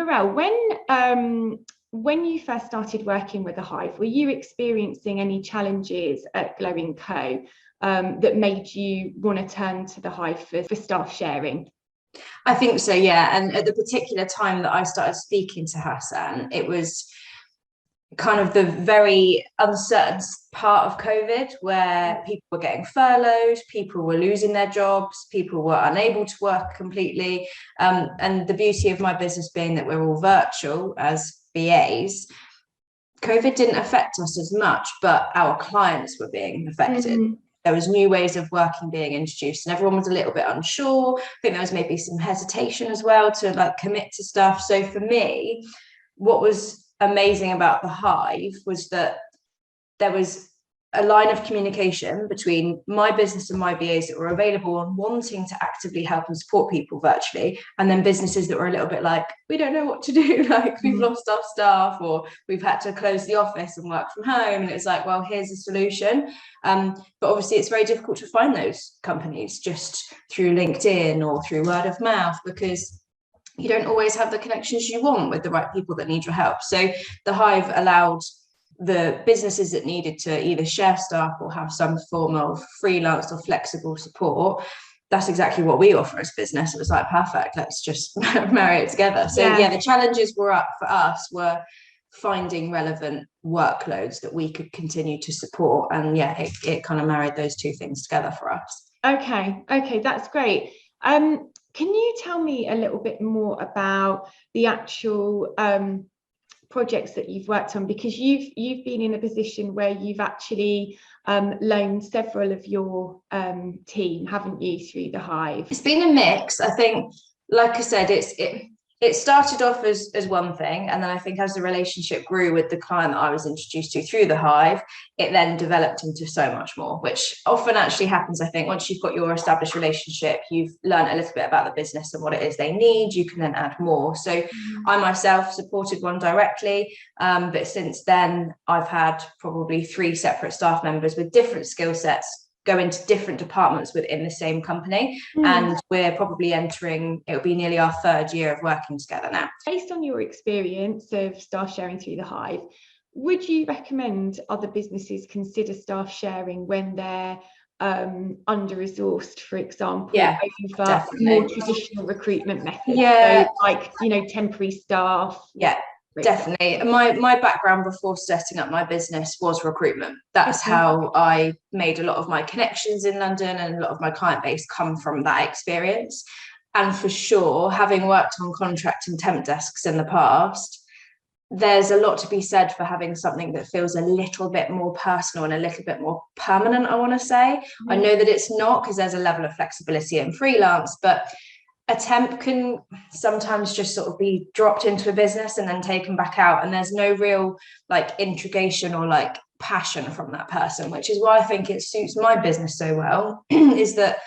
Narelle, when you first started working with the Hive, were you experiencing any challenges at GlowingCo that made you want to turn to the Hive for staff sharing? I think so, yeah. And at the particular time that I started speaking to Hassan, it was kind of the very uncertain part of COVID where people were getting furloughed, people were losing their jobs, people were unable to work completely. And the beauty of my business being that we're all virtual as BAs, COVID didn't affect us as much, but our clients were being affected. Mm-hmm. There was new ways of working being introduced and everyone was a little bit unsure. I think there was maybe some hesitation as well to like commit to stuff. So for me, what was amazing about the Hive was that there was a line of communication between my business and my BAs that were available and wanting to actively help and support people virtually, and then businesses that were a little bit like, we don't know what to do, like we've lost our staff or we've had to close the office and work from home, and it's like, well, here's a solution. But obviously it's very difficult to find those companies just through LinkedIn or through word of mouth, because you don't always have the connections you want with the right people that need your help. So the Hive allowed the businesses that needed to either share staff or have some form of freelance or flexible support. That's exactly what we offer as business. It was like, perfect, let's just marry it together. So yeah, the challenges were up for us were finding relevant workloads that we could continue to support. And yeah, it kind of married those two things together for us. Okay, that's great. Can you tell me a little bit more about the actual projects that you've worked on, because you've been in a position where you've actually loaned several of your team, haven't you, through the Hive? It's been a mix. I think, like I said, it started off as one thing, and then I think as the relationship grew with the client that I was introduced to through the Hive, it then developed into so much more, which often actually happens. I think once you've got your established relationship, you've learned a little bit about the business and what it is they need, you can then add more. So I myself supported one directly, but since then I've had probably 3 separate staff members with different skill sets go into different departments within the same company. And we're probably entering, it'll be nearly our 3rd year of working together now. Based on your experience of staff sharing through the Hive, would you recommend other businesses consider staff sharing when they're under-resourced, for example, over definitely. more traditional recruitment methods? Yeah. So like, temporary staff. Yeah. Definitely. My background before setting up my business was recruitment. That's how I made a lot of my connections in London, and a lot of my client base come from that experience. And for sure, having worked on contract and temp desks in the past, there's a lot to be said for having something that feels a little bit more personal and a little bit more permanent, I want to say. I know that it's not, because there's a level of flexibility in freelance, but a temp can sometimes just sort of be dropped into a business and then taken back out, and there's no real like integration or like passion from that person, which is why I think it suits my business so well is that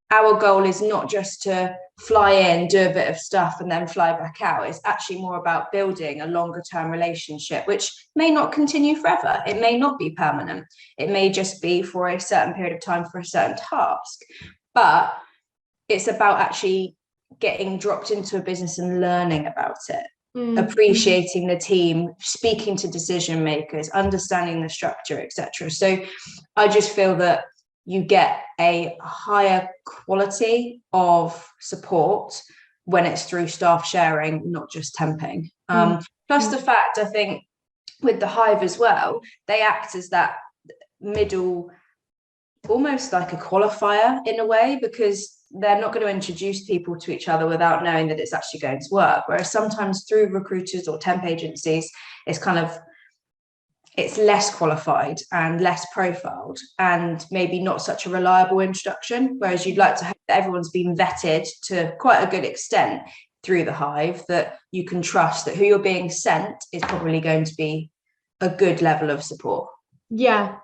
our goal is not just to fly in, do a bit of stuff and then fly back out. It's actually more about building a longer term relationship, which may not continue forever. It may not be permanent. It may just be for a certain period of time for a certain task, but it's about actually getting dropped into a business and learning about it, appreciating the team, speaking to decision makers, understanding the structure, etc. So I just feel that you get a higher quality of support when it's through staff sharing, not just temping. Plus the fact, I think, with the Hive as well, they act as that middle, almost like a qualifier in a way, because they're not going to introduce people to each other without knowing that it's actually going to work. Whereas sometimes through recruiters or temp agencies, it's less qualified and less profiled and maybe not such a reliable introduction. Whereas you'd like to hope that everyone's been vetted to quite a good extent through the Hive, that you can trust that who you're being sent is probably going to be a good level of support. Yeah,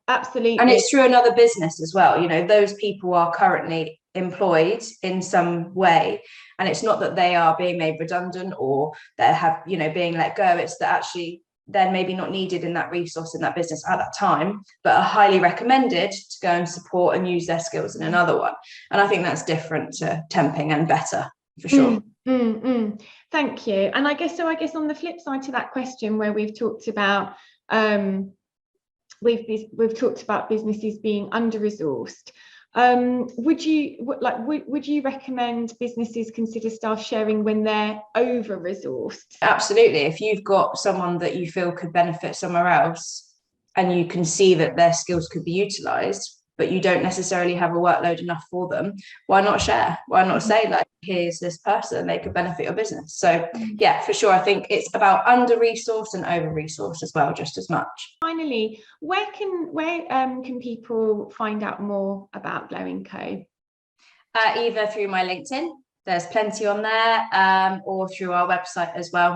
absolutely. And it's through another business as well. Those people are currently employed in some way, and it's not that they are being made redundant or they have, being let go. It's that actually they're maybe not needed in that resource in that business at that time, but are highly recommended to go and support and use their skills in another one. And I think that's different to temping and better, for sure. Thank you. And I guess on the flip side to that question, where we've talked about we've talked about businesses being under-resourced, would you recommend businesses consider staff sharing when they're over-resourced? Absolutely. If you've got someone that you feel could benefit somewhere else and you can see that their skills could be utilized, but you don't necessarily have a workload enough for them, why not share? Why not say, like, here's this person, they could benefit your business? So yeah, for sure. I think it's about under-resourced and over-resourced as well, just as much. Finally, where can people find out more about GlowingCo? Either through my LinkedIn, there's plenty on there, or through our website as well.